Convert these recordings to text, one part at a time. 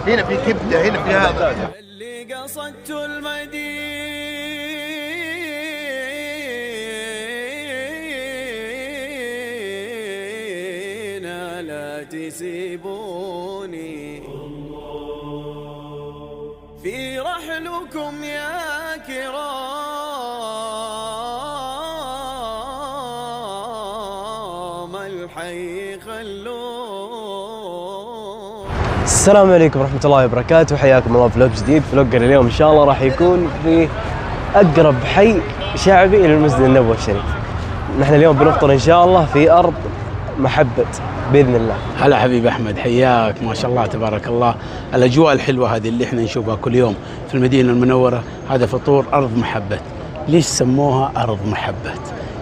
هنا في كبده، هنا في هذا اللي قصدت المدينة لا تسيبوني في رحلكم يا كرام الحي خلون. السلام عليكم ورحمة الله وبركاته، حياكم الله فلوق جديد. فلوقنا اليوم إن شاء الله راح يكون في أقرب حي شعبي إلى المسجد النبوي الشريف. نحن اليوم بنفطر إن شاء الله في أرض محبة بإذن الله. هلا حبيب أحمد، حياك، ما شاء الله تبارك الله. الأجواء الحلوة هذه اللي احنا نشوفها كل يوم في المدينة المنورة، هذا فطور أرض محبة. ليش سموها أرض محبة؟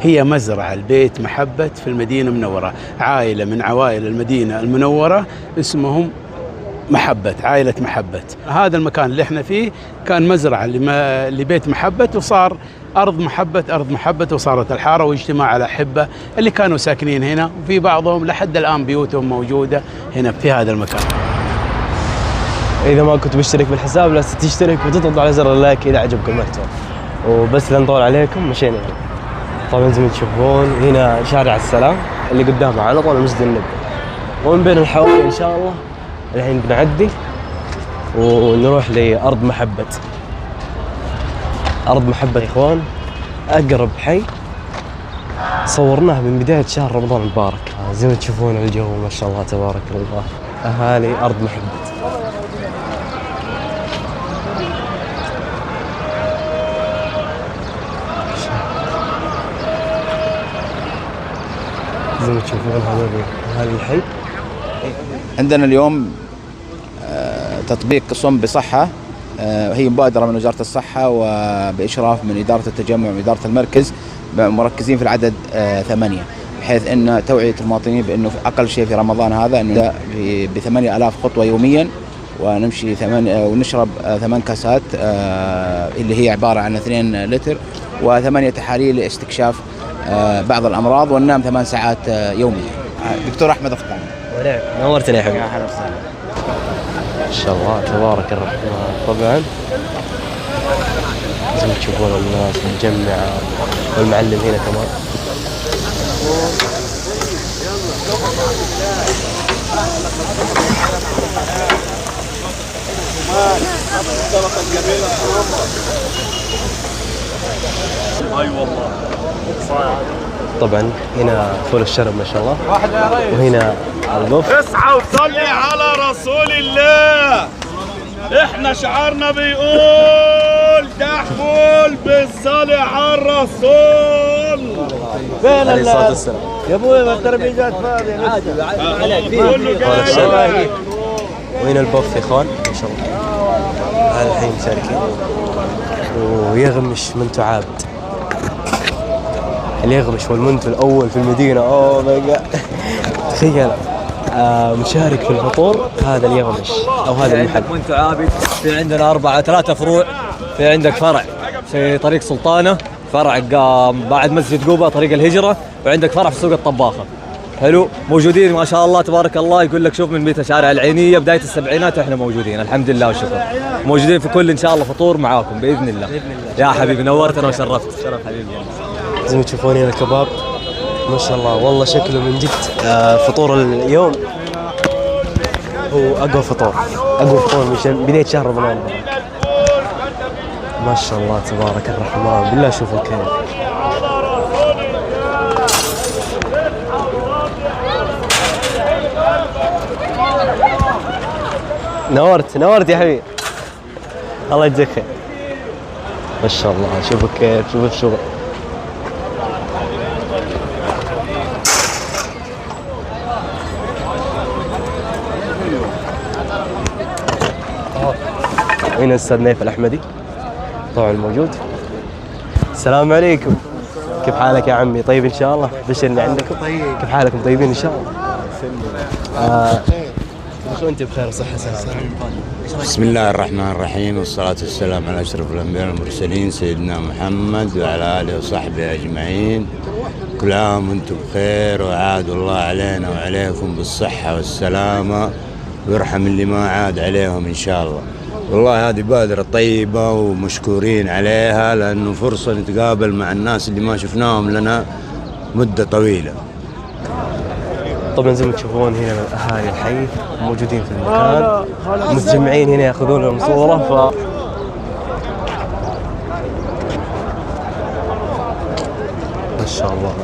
هي مزرعة البيت محبة في المدينة المنورة، عائلة من عوائل المدينة المنورة اسمهم محبة، عائلة محبة. هذا المكان اللي احنا فيه كان مزرعة لبيت محبة، وصار أرض محبة، أرض محبة، وصارت الحارة واجتماع على أحبة اللي كانوا ساكنين هنا، وفي بعضهم لحد الآن بيوتهم موجودة هنا في هذا المكان. إذا ما كنت مشترك بالحساب لازم تشترك وتضغط على زر اللايك إذا عجبكم المحتوى. وبس لا نطول عليكم، مشينا هنا. طبعا زي ما تشوفون هنا شارع السلام اللي قدامه على طول المسجد النبوي، ومن بين الحواري إن شاء الله الحين بنعدي ونروح لأرض محبة. أرض محبة يا إخوان أقرب حي صورناه من بداية شهر رمضان المبارك. زي ما تشوفون الجو ما شاء الله تبارك الله، أهالي أرض محبة. زي ما تشوفون هذا الحي. عندنا اليوم تطبيق صم بصحة، هي مبادرة من وزارة الصحة وبإشراف من إدارة التجمع وإدارة المركز، مركزين في العدد 8، بحيث أن توعية المواطنين بأنه أقل شيء في رمضان هذا أنه ب8000 خطوة يوميا، ونمشي ونشرب 8 كاسات اللي هي عبارة عن 2 لتر، و8 تحاليل لاستكشاف بعض الأمراض، وننام 8 ساعات يوميا. دكتور أحمد أخطان، نورتنا يا حبيبي. يا أهلا وسهلا. ما شاء الله تبارك الرحمن. طبعا زي ما تشوفون الناس متجمعة والمعلم هنا كمان. طبعا هنا فول الشرب ما شاء الله، وهنا البوف. اسعى وصلي على رسول الله. احنا شعارنا بيقول دحفول بالصلاة على الرسول. فين يا ابوي ما الترابيزات فاضية عليك. وهنا البوف يا اخوان ما شاء الله، هذا الحين مشاركين ويغمش منتو عابد. اللي يغمش والمنتو الأول في المدينة. أوه ماي جاد، تخيل مشارك في الفطور هذا اللي يغمش أو هذا المحل. عندك منتو عابد، في عندنا 3 فروع. في عندك فرع في طريق سلطانة، فرع بعد مسجد قوبة طريق الهجرة، وعندك فرع في سوق الطباخة. حلو، موجودين ما شاء الله تبارك الله. يقول لك شوف من بيت شارع العينية بداية السبعينات واحنا موجودين الحمد لله والشكر. موجودين في كل إن شاء الله فطور معاكم بإذن الله. يا حبيبي نورتنا وشرفت. شرف حبيبي. زي ما تشوفون هنا الكباب ما شاء الله، والله شكله من جد فطور اليوم هو أقوى فطور، أقوى فطور من بداية شهر رمضان. ما شاء الله تبارك الرحمن، بالله شوفوا كيف. نورت يا حبيبي، الله يجزاك خير. ما شاء الله شوفوا كيف، شوفوا الشغل. هنا الأستاذ نايف الأحمدي طبعا موجود. السلام عليكم، كيف حالك يا عمي؟ طيب إن شاء الله، بشرني عندكم. كيف حالكم؟ طيبين إن شاء الله. وأنت بخير وصحة سلامة. بسم الله الرحمن الرحيم، والصلاة والسلام على أشرف الأنبياء والمرسلين سيدنا محمد وعلى آله وصحبه أجمعين. كل عام وانتم بخير، وعاد الله علينا وعليكم بالصحة والسلامة، ويرحم اللي ما عاد عليهم إن شاء الله. والله هذه بادرة طيبة ومشكورين عليها، لأنه فرصة نتقابل مع الناس اللي ما شفناهم لنا مدة طويلة. طبعا زي ما تشوفون هنا أهالي الحي موجودين في المكان، متجمعين هنا ياخذون لهم صورة. ما شاء الله.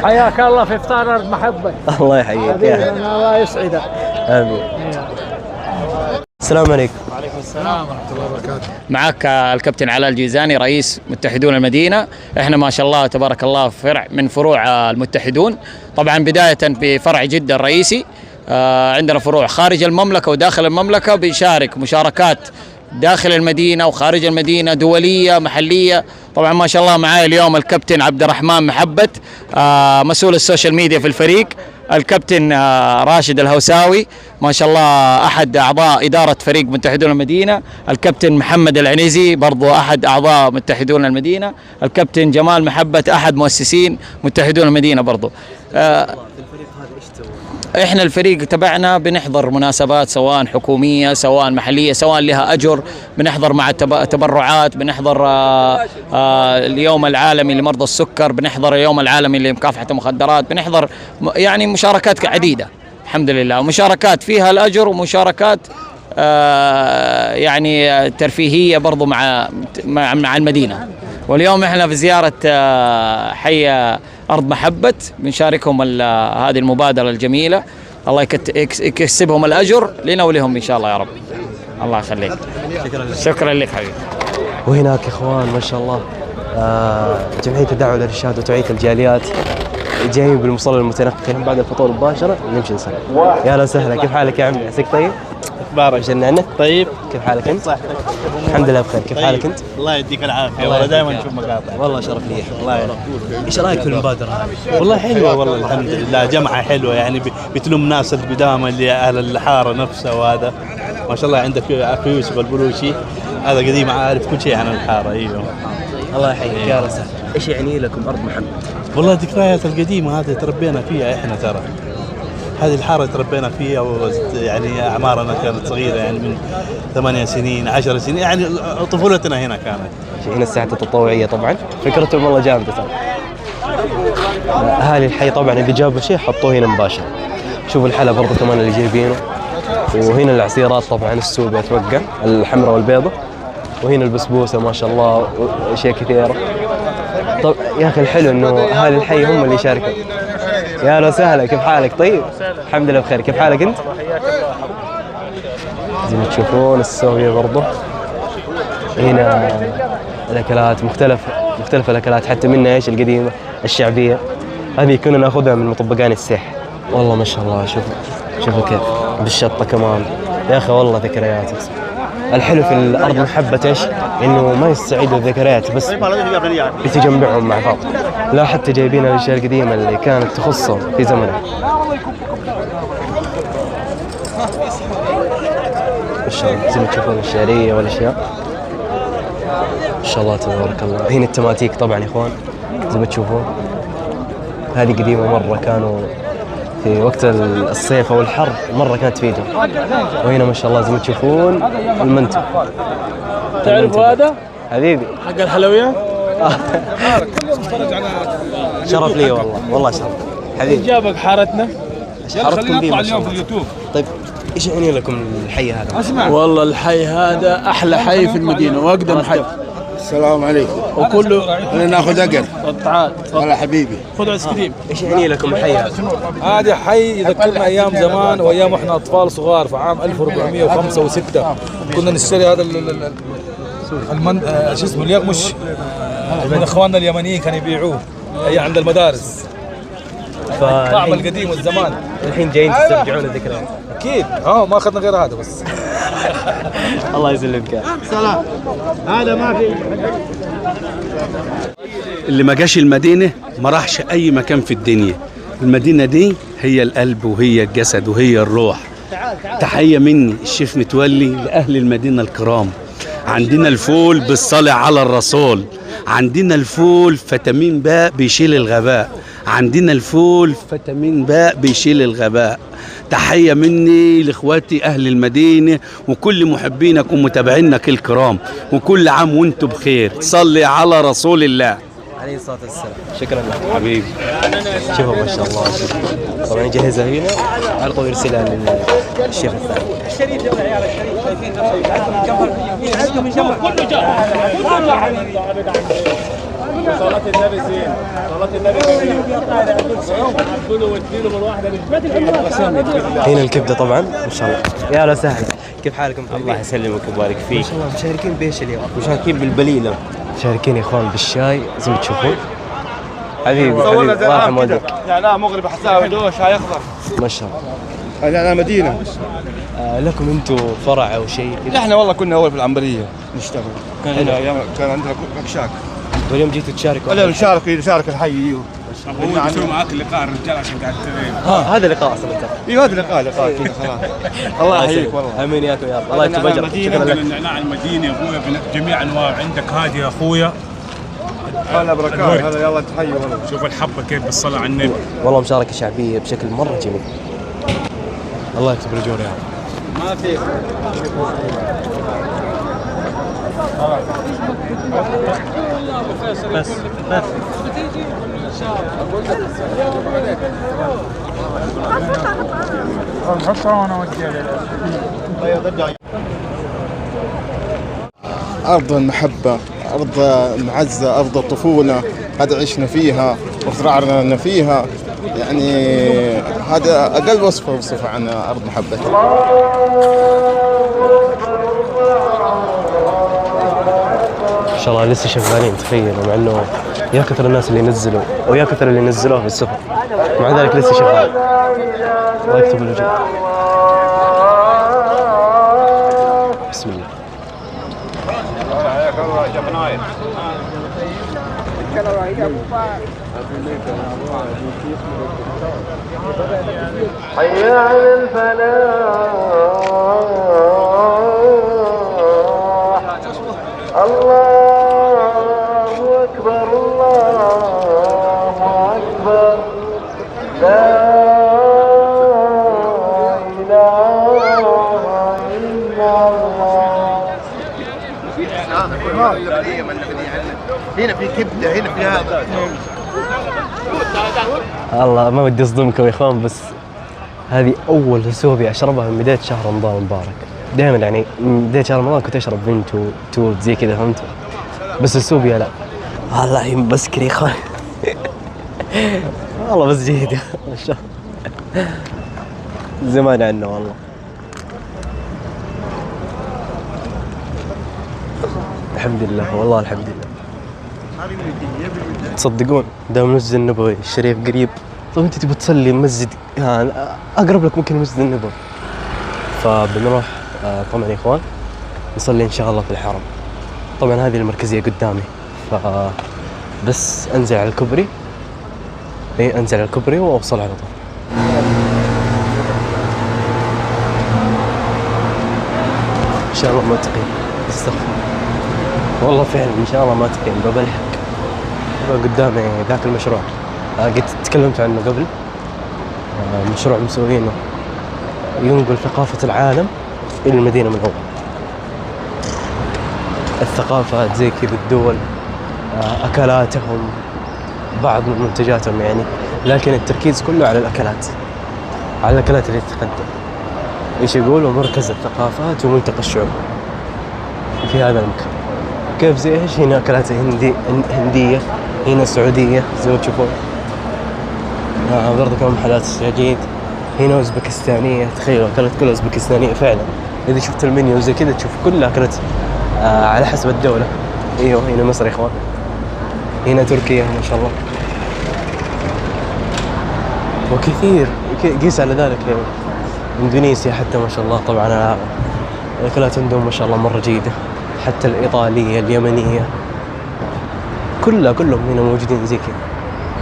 حياك الله في افطار ارض محبه. الله يحييك يا الله يسعدك. امين. السلام عليكم. وعليكم السلام ورحمه الله وبركاته. معك الكابتن علاء الجيزاني رئيس متحدون المدينة. احنا ما شاء الله تبارك الله فرع من فروع المتحدون، طبعا بداية بفرع جدة الرئيسي، عندنا فروع خارج المملكة وداخل المملكة، بيشارك مشاركات داخل المدينة وخارج المدينة، دولية محلية. طبعا ما شاء الله معاي اليوم الكابتن عبد الرحمن محبت مسؤول السوشيال ميديا في الفريق، الكابتن راشد الهوساوي ما شاء الله أحد أعضاء إدارة فريق متحدون المدينة، الكابتن محمد العنيزي برضو أحد أعضاء متحدون المدينة، الكابتن جمال محبت أحد مؤسسين متحدون المدينة برضو. احنا الفريق تبعنا بنحضر مناسبات سواء حكوميه سواء محليه سواء لها اجر، بنحضر مع التبرعات، بنحضر اليوم العالمي لمرضى السكر، بنحضر اليوم العالمي لمكافحه المخدرات، بنحضر يعني مشاركات عديده الحمد لله، ومشاركات فيها الاجر ومشاركات يعني ترفيهيه برضو مع المدينه. واليوم احنا في زياره حي أرض محبة بنشاركهم هذه المبادرة الجميلة، الله يكسبهم الأجر لنا ولهم إن شاء الله يا رب. الله يخليك. شكرا لك حبيبي. وهناك إخوان ما شاء الله جمعية الدعوة والإرشاد وتوعية الجاليات جايين بالمصلى المتنقل بعد الفطور مباشرة نمشي نصلي. يا هلا وسهلا، كيف حالك يا عمي؟ عساك طيب؟ اخبارك؟ وجلنا عنك؟ طيب. كيف حالك انت؟ الحمد لله بخير، كيف حالك انت؟ الله يديك العافيه، والله دائما نشوف مقاطع. والله شرف لي. الله يرحمك. ايش رايك في المبادرة هذه؟ والله حلوه والله الحمد لله، جمعه حلوه يعني بتلم ناس القدامى اللي اهل الحاره نفسها، وهذا ما شاء الله عندك اخو يوسف البلوشي هذا قديم عارف كل شيء عن الحاره. ايوه الله يحييك يا رسول. ايش يعني لكم أرض محبة؟ والله الذكريات القديمه هذه تربينا فيها احنا، ترى هذه الحاره تربينا فيها، يعني اعمارنا كانت صغيره يعني من 8 سنين 10 سنين، يعني طفولتنا هنا كانت. هنا الساعات التطوعيه طبعا فكرتهم والله جامده طبعا. اهالي الحي طبعا اذا جابوا شيء حطوه هنا مباشره. شوفوا الحلا برضه كمان اللي جايبينه، وهنا العصيرات طبعا السوبيا اتوقع الحمراء والبيضة، وهنا البسبوسه ما شاء الله واشياء كثيره. طب يا اخي الحلو انه اهالي الحي هم اللي يشاركوا. يا اهلا وسهلا، كيف حالك؟ طيب الحمد لله بخير، كيف حالك انت؟ زي ما تشوفون السوبيا برضه هنا الاكلات مختلف الاكلات، حتى منها ايش القديمه الشعبيه هذه كنا ناخذها من مطبقان السيح. والله ما شاء الله شوفوا كيف بالشطه كمان يا اخي، والله ذكريات. الحلو في الارض محبه ايش؟ انه ما يستعيدوا الذكريات بس بتجمعهم مع بعض، لا حتى جايبين الاشياء القديمه اللي كانت تخصهم في زمنهم. ما شاء الله زي ما تشوفون الشعريه والاشياء ما شاء الله تبارك الله. هنا التماتيك طبعا يا اخوان زي ما تشوفون، هذه قديمه مره، كانوا في وقت الصيف او الحر مره كانت تفيدهم. وهنا ما شاء الله زي ما تشوفون المنتو. تعرفوا هذا؟ حبيبي حق الحلويات؟ شرف لي والله شرف حبيبي. جابك حارتنا؟ حارتكم بيه ما شاء الله. طيب ايش يعني لكم الحي هذا؟ والله الحي هذا احلى حي في المدينه واقدم حي. السلام عليكم. وكله انا ناخذ اقر. تعال هلا حبيبي. خذ ايس كريم. ايش يعني لكم الحي هذا؟ هذا حي يذكرنا ايام زمان وايام احنا اطفال صغار في عام 1405 و6 كنا نشتري هذا شو اسمه اليغمش من اخواننا اليمنيين كانوا يبيعوه هي عند المدارس. الطعم القديم والزمان. الحين جايين تسترجعون الذكريات. اكيد ما اخذنا غير هذا بس. الله يسلمك. سلام. هذا ما في. اللي ما جاش المدينة ما راحش أي مكان في الدنيا. المدينة دي هي القلب وهي الجسد وهي الروح. تحية مني الشيف متولي لأهل المدينة الكرام. عندنا الفول بالصلاة على الرسول، عندنا الفول فيتامين باء بيشيل الغباء، عندنا الفول فيتامين باء بيشيل الغباء. تحية مني لاخواتي اهل المدينة وكل محبينك ومتابعينك الكرام، وكل عام وانتم بخير. صلي على رسول الله عليه الصلاة والسلام. شكرا لك حبيبي. شوفوا ما شاء الله، طبعا يجهزها هنا على طول يرسلها للشيخ الثاني. الشريف يا عيال الشريف شايفين عندهم جمر كله جاء صلاة النبي زين، صلاة النبي هنا الكبدة طبعا ما شاء الله. يا اهلا وسهلا، كيف حالكم؟ الله يسلمك ويبارك فيك. ما شاء الله مشاركين بايش اليوم؟ مشاركين بالبليلة، مشاركين يا اخوان بالشاي زي ما تشوفون. حبيبي الله يرحم والديك. لا مغرب حساوي دوش هاي اخضر ما شاء الله. انا مدينة. لكم انتم فرع او شيء كذا؟ احنا والله كنا اول في العنبرية نشتغل، كان عندنا كشاك. واليوم جيتوا تشاركوا؟ لا نشارك الحي. ايوه هو يسوي معاك اللقاء الرجال عشان قاعد ترين. هذا لقاء اصلا انت. ايوه هذا لقاء كذا خلاص. الله يحييك والله. امين ياك وياك. الله يكتب اجرك. شكرا لك. النعناع المديني يا ابويا بجميع انواع. عندك هادي يا اخويا. هلا بركات. هلا يلا تحيي والله. شوف الحبه كيف بالصلاه على النبي. والله مشاركه شعبيه بشكل مره جميل. الله يكتب رجول يا ما في. بس أرض المحبة، أرض المعزة، أرض الطفولة، هذا عشنا فيها وترعرنا فيها. يعني هذا أقل وصفة عن أرض محبة. ما شاء الله لسه شغالين. تخيلوا مع انه يا كثر الناس اللي نزلوا ويا كثر اللي نزلوه في السفر، مع ذلك لسه شغال. الله يكتب الوجود. بسم الله. حي على الفلاح، الله أكبر الله أكبر، لا إله إلا الله. هنا في كبده، هنا في هذا. الله ما بدي اصدمكم يا اخوان، بس هذه اول سوبيا اشربها من بدايه شهر رمضان المبارك. دائما يعني من بدايه شهر رمضان كنت اشرب بنتو توت زي كذا، فهمت؟ بس السوبيا لا والله مسكر يا اخوان. والله بس جيد يا ما شاء الله، زمان عنه والله. الحمد لله والله الحمد لله. تصدقون دام المسجد النبوي الشريف قريب، طيب انت تبي تصلي مسجد يعني اقرب لك ممكن المسجد النبوي، فبنروح طبعا يا اخوان نصلي ان شاء الله في الحرم. طبعا هذه المركزيه قدامي، فبس انزل على الكوبري، انزل على الكوبري واوصل على طول. ان شاء الله ما تقيم، استغفر والله فعلا ان شاء الله ما تقيم. باب الحق قدامي ذاك المشروع قد تكلمت عنه قبل، مشروع مسوينه ينقل ثقافة العالم إلى المدينة من أول. الثقافات زي كذا الدول، أكلاتهم، بعض من منتجاتهم يعني، لكن التركيز كله على الأكلات، على الأكلات اللي تتقدم. إيش يقولوا مركز الثقافات وملتقى الشعوب في هذا المكان. كيف زي إيش؟ هنا أكلات هندية، هنا سعودية زي ما تشوفون، برضه كمان محلات السجاجيد. هنا أوزبكستانية، تخيلوا أكلات كلها أوزبكستانية فعلا. إذا شفت المنيو زي كذا تشوف كلها أكلات على حسب الدولة. أيوه هنا مصر يا إخوان، هنا تركيا ما شاء الله، وكثير قيس على ذلك إندونيسيا حتى ما شاء الله. طبعا الأكلات عندهم ما شاء الله مرة جيدة، حتى الإيطالية اليمنية كلهم هنا موجودين زي كذا.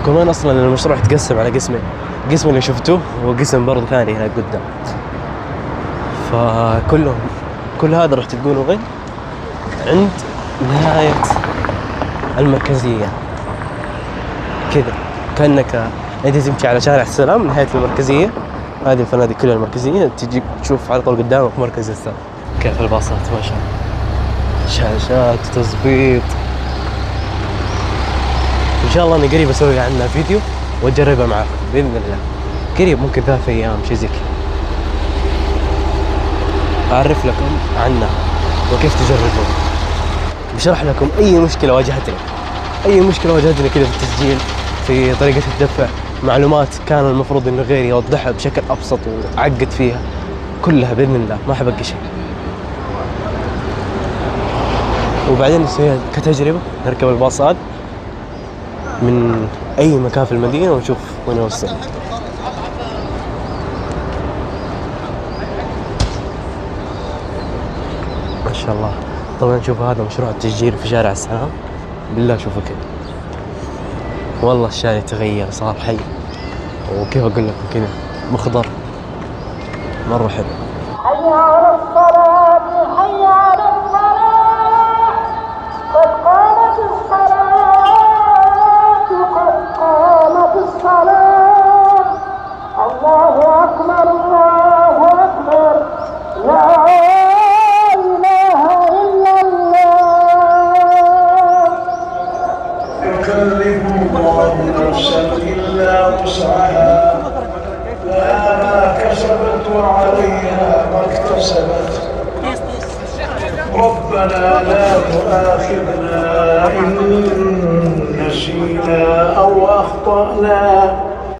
وكمان أصلا المشروع تقسم على قسمين، القسم اللي شفتوه هو قسم برضه ثاني هناك قدام. فكلهم كل هذا راح تلقونه غد عند نهاية المركزية كذا، كأنك انت تمشي على شارع السلام نهاية المركزية، هذه الفنادق كلها المركزية، تجي تشوف على طول قدامك مركز السلام. كيف الباصات ما شاء الله، شاشات تظبيط. ان شاء الله اني قريب اسوي عنها فيديو واجربها معاكم باذن الله، قريب ممكن 3 أيام شيء زي كذا، اعرف لكم عنها وكيف تجربون، بشرح لكم اي مشكله واجهتني كذا في التسجيل، في طريقه الدفع، معلومات كان المفروض انه غيري يوضحها بشكل ابسط وعقد فيها كلها باذن الله، ما حبقي شيء. وبعدين نسويها كتجربه، نركب الباصات من اي مكان في المدينه ونشوف وين نوصل. ما شاء الله. طبعا شوفوا هذا مشروع التسجيل في شارع السلام، بالله شوفوا كذا، والله الشارع تغير صار حي، وكيف اقول لكم كذا مخضر مره حلو. حي على الصلاة، حي على الصلاة، قد قامت الصلاة، قد قامت الصلاة، الله أكبر الله أكبر، لا إله إلا الله. يكلف الله نفسا إلا وسعها، لها ما كسبت وعليها ما اكتسبت، ربنا لا تؤاخذنا إن نسينا أو أخطأنا،